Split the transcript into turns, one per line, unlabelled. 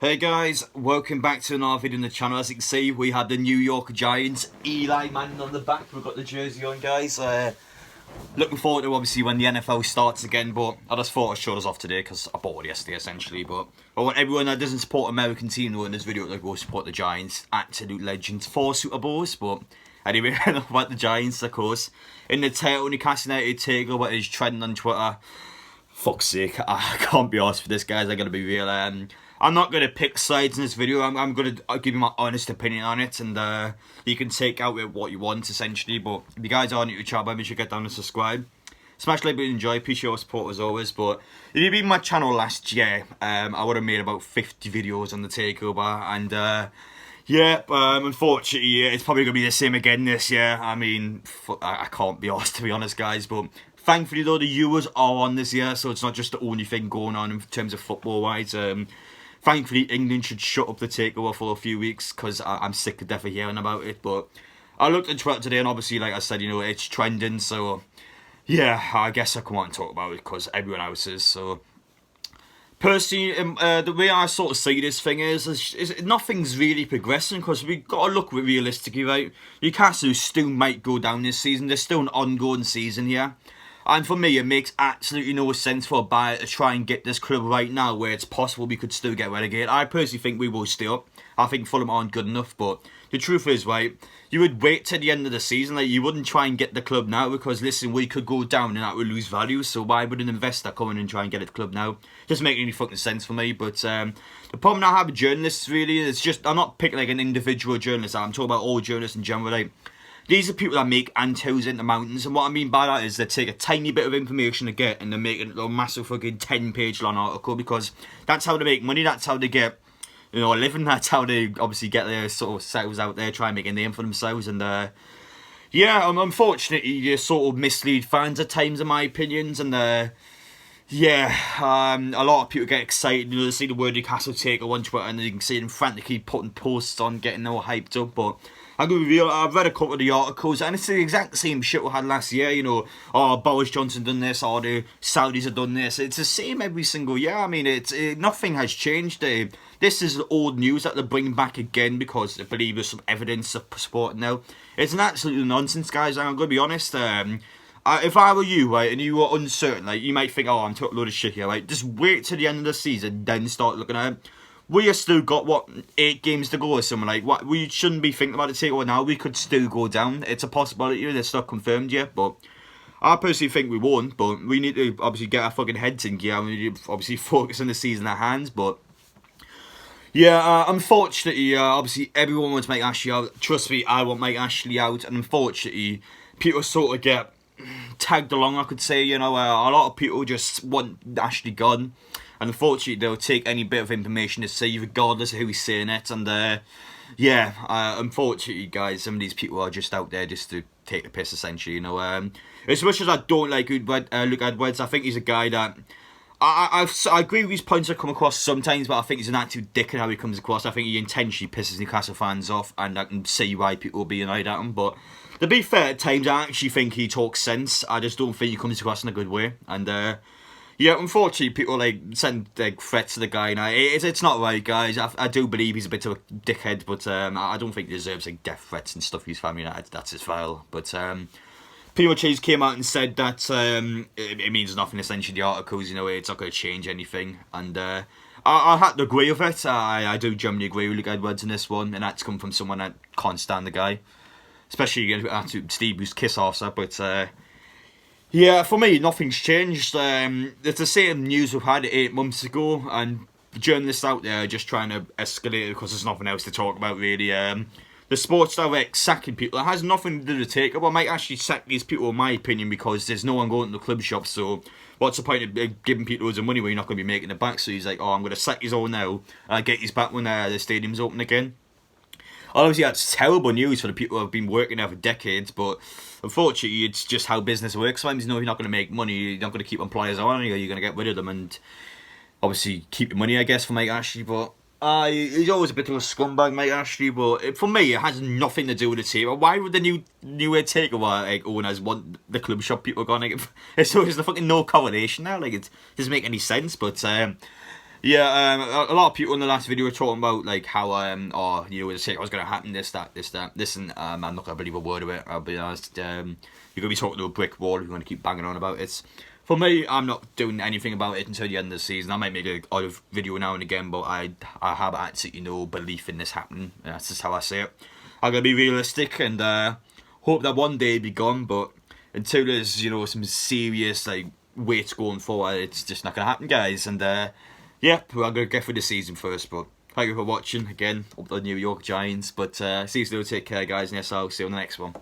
Hey guys, welcome back to another video on the channel. As you can see, we have the New York Giants, Eli Manning on the back. We've got the jersey on, guys. Looking forward to obviously when the NFL starts again, but I just thought I'd show us off today because I bought it yesterday essentially. But I want everyone that doesn't support American team to in this video to go support the Giants. Absolute legends, 4 Super Bowls, but anyway, enough about the Giants, of course. In the title, Newcastle's Takeover is trending on Twitter. Fuck's sake, I can't be arsed for this, guys. I gotta be real. I'm not gonna pick sides in this video. I'm gonna give you my honest opinion on it, and you can take out with what you want essentially. But if you guys are new to the channel, make sure you get down and subscribe. Smash like button, enjoy. Appreciate your support as always. But if you've been on my channel last year, I would have made about 50 videos on the takeover, and yeah, unfortunately, it's probably gonna be the same again this year. I mean, I can't be arsed to be honest, guys, but. Thankfully though, the Euros are on this year, so it's not just the only thing going on in terms of football-wise. Thankfully, England should shut up the takeover for a few weeks, because I'm sick to death of hearing about it. But I looked at Twitter today, and obviously, like I said, you know, it's trending, so yeah, I guess I come on and talk about it, because everyone else is, so... Personally, the way I sort of see this thing is nothing's really progressing, because we've got to look realistically, right? Newcastle still might go down this season. There's still an ongoing season here. And for me, it makes absolutely no sense for a buyer to try and get this club right now where it's possible we could still get relegated. I personally think we will stay up. I think Fulham aren't good enough, but the truth is, right, you would wait till the end of the season. Like, you wouldn't try and get the club now because, listen, we could go down and that would lose value. So why would an investor come in and try and get a club now? Doesn't make any fucking sense for me. But the problem I have with journalists, really, is just, I'm not picking like an individual journalist. I'm talking about all journalists in general, like, these are people that make anthills into mountains, and what I mean by that is they take a tiny bit of information to get and they make it a massive fucking 10-page long article, because that's how they make money, that's how they get, you know, a living, that's how they obviously get their sort of selves out there, try and make a name for themselves, and yeah, unfortunately, you sort of mislead fans at times, in my opinions, and yeah, a lot of people get excited, you know, they see the word Newcastle Takeover on Twitter and you can see them frantically putting posts on, getting all hyped up, but I'm going to be real, I've read a couple of the articles and it's the exact same shit we had last year, you know, oh, Boris Johnson done this, or the Saudis have done this. It's the same every single year. I mean, nothing has changed. This is old news that they're bringing back again because they believe there's some evidence of support now. It's an absolute nonsense, guys, and I'm going to be honest. If I were you, right, and you were uncertain, like, you might think, oh, I'm talking a load of shit here, right, just wait till the end of the season, then start looking at it. We have still got, what, 8 games to go or something like what. We shouldn't be thinking about it takeover now. We could still go down. It's a possibility. It's not confirmed yet, but I personally think we won't. But we need to obviously get our fucking heads in gear. We need to obviously focus on the season at hand. But yeah, unfortunately, obviously everyone wants Mike Ashley out. Trust me, I want Mike Ashley out. And unfortunately, people sort of get tagged along, I could say. You know, a lot of people just want Ashley gone. And unfortunately, they'll take any bit of information to say, regardless of who is saying it. And yeah, unfortunately, guys, some of these people are just out there just to take the piss, essentially. You know, as much as I don't like Luke Edwards, I think he's a guy that I agree with his points that come across sometimes, but I think he's an absolute dick in how he comes across. I think he intentionally pisses Newcastle fans off, and I can see why people will be annoyed at him. But to be fair, at times I actually think he talks sense. I just don't think he comes across in a good way, and. Yeah, unfortunately, people like send like threats to the guy now. It's not right, guys. I do believe he's a bit of a dickhead, but I don't think he deserves like death threats and stuff. His family, that's his file. But pretty much he came out and said that it means nothing. Essentially, the articles, you know, it's not going to change anything. And I had to agree with it. I do generally agree with Luke Edwards in this one, and that's come from someone that can't stand the guy, especially after Steve used kiss off. But. Yeah, for me, nothing's changed. It's the same news we've had 8 months ago, and journalists out there are just trying to escalate it because there's nothing else to talk about, really. The Sports Direct sacking people, it has nothing to do with the takeover. I might actually sack these people, in my opinion, because there's no one going to the club shop, so what's the point of giving people loads of money when you're not going to be making it back? So he's like, oh, I'm going to sack his all now, get his back when the stadium's open again. Obviously, that's terrible news for the people who have been working there for decades, but unfortunately, it's just how business works. Sometimes you know you're not going to make money, you're not going to keep employers on, you're going to get rid of them, and obviously keep your money, I guess, for Mike Ashley. But he's always a bit of a scumbag, Mike Ashley. But for me, it has nothing to do with the takeover. Why would the new takeover owners want the club shop people gone? Like, there's fucking no correlation there. Like, it doesn't make any sense. But Yeah, a lot of people in the last video were talking about like how oh, you know, the takeover was going to happen, this, that. Listen, I'm not going to believe a word of it. I'll be honest. You're going to be talking to a brick wall if you want to keep banging on about it. For me, I'm not doing anything about it until the end of the season. I might make a odd video now and again, but I have absolutely no belief in this happening. That's just how I say it. I'm going to be realistic and hope that one day it'll be gone, but until there's, you know, some serious like weights going forward, it's just not going to happen, guys. And yeah, we're going to get through the season first, but thank you for watching again, up the New York Giants. But see you soon, take care, guys, and yes, I'll see you on the next one.